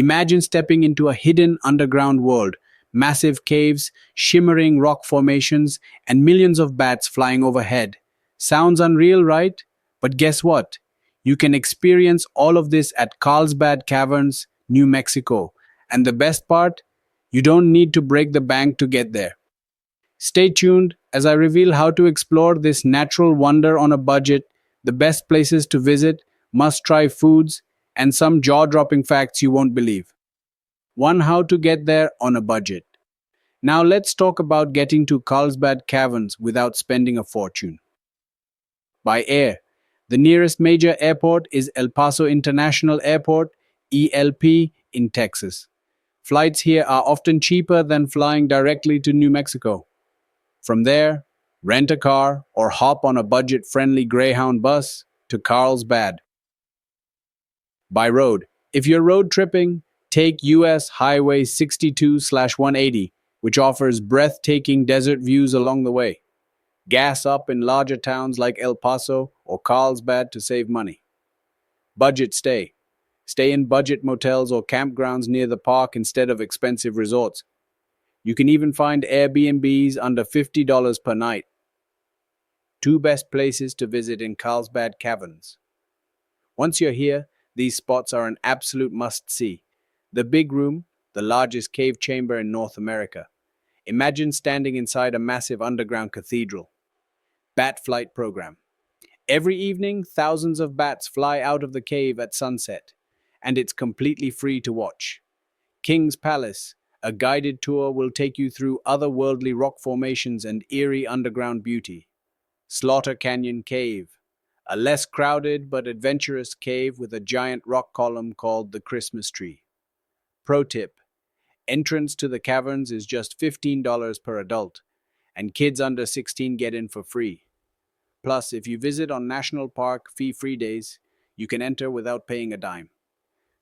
Imagine stepping into a hidden underground world, massive caves, shimmering rock formations, and millions of bats flying overhead. Sounds unreal, right? But guess what? You can experience all of this at Carlsbad Caverns, New Mexico. And the best part? You don't need to break the bank to get there. Stay tuned as I reveal how to explore this natural wonder on a budget, the best places to visit, must try foods, and some jaw dropping facts you won't believe. 1. How to get there on a budget. Now let's talk about getting to Carlsbad Caverns without spending a fortune. By air. The nearest major airport is El Paso International Airport, ELP, in Texas. Flights here are often cheaper than flying directly to New Mexico. From there, rent a car or hop on a budget-friendly Greyhound bus to Carlsbad. By road. If you're road tripping, take US Highway 62/180, which offers breathtaking desert views along the way. Gas up in larger towns like El Paso or Carlsbad to save money. Budget stay. Stay in budget motels or campgrounds near the park instead of expensive resorts. You can even find Airbnbs under $50 per night. 2 best places to visit in Carlsbad Caverns. Once you're here, these spots are an absolute must-see. The Big Room, the largest cave chamber in North America. Imagine standing inside a massive underground cathedral. Bat Flight Program. Every evening, thousands of bats fly out of the cave at sunset, and it's completely free to watch. King's Palace. A guided tour will take you through otherworldly rock formations and eerie underground beauty. Slaughter Canyon Cave. A less crowded but adventurous cave with a giant rock column called the Christmas Tree. Pro tip. Entrance to the caverns is just $15 per adult, and kids under 16 get in for free. Plus, if you visit on National Park fee-free days, you can enter without paying a dime.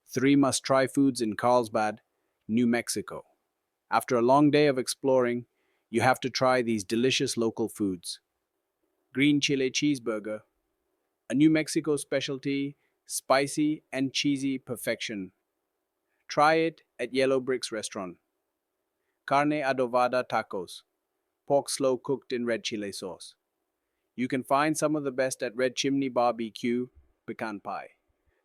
3 must-try foods in Carlsbad, New Mexico. After a long day of exploring, you have to try these delicious local foods. Green chile cheeseburger, a New Mexico specialty, spicy and cheesy perfection. Try it at Yellow Bricks restaurant. Carne adobada tacos, pork slow cooked in red chile sauce. You can find some of the best at Red Chimney Barbecue, pecan pie.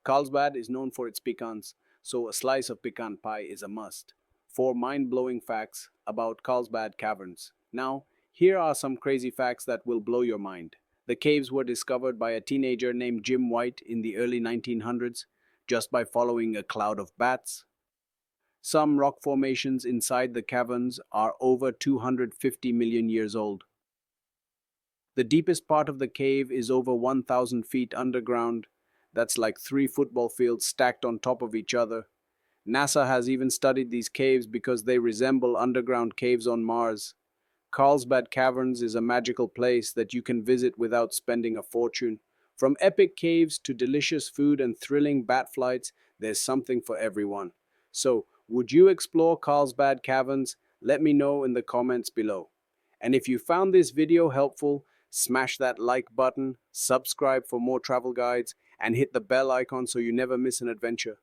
Carlsbad is known for its pecans, so a slice of pecan pie is a must. 4 mind-blowing facts about Carlsbad Caverns. Now, here are some crazy facts that will blow your mind. The caves were discovered by a teenager named Jim White in the early 1900s, just by following a cloud of bats. Some rock formations inside the caverns are over 250 million years old. The deepest part of the cave is over 1,000 feet underground. That's like 3 football fields stacked on top of each other. NASA has even studied these caves because they resemble underground caves on Mars. Carlsbad Caverns is a magical place that you can visit without spending a fortune. From epic caves to delicious food and thrilling bat flights, there's something for everyone. So, would you explore Carlsbad Caverns? Let me know in the comments below. And if you found this video helpful, smash that like button, subscribe for more travel guides, and hit the bell icon so you never miss an adventure.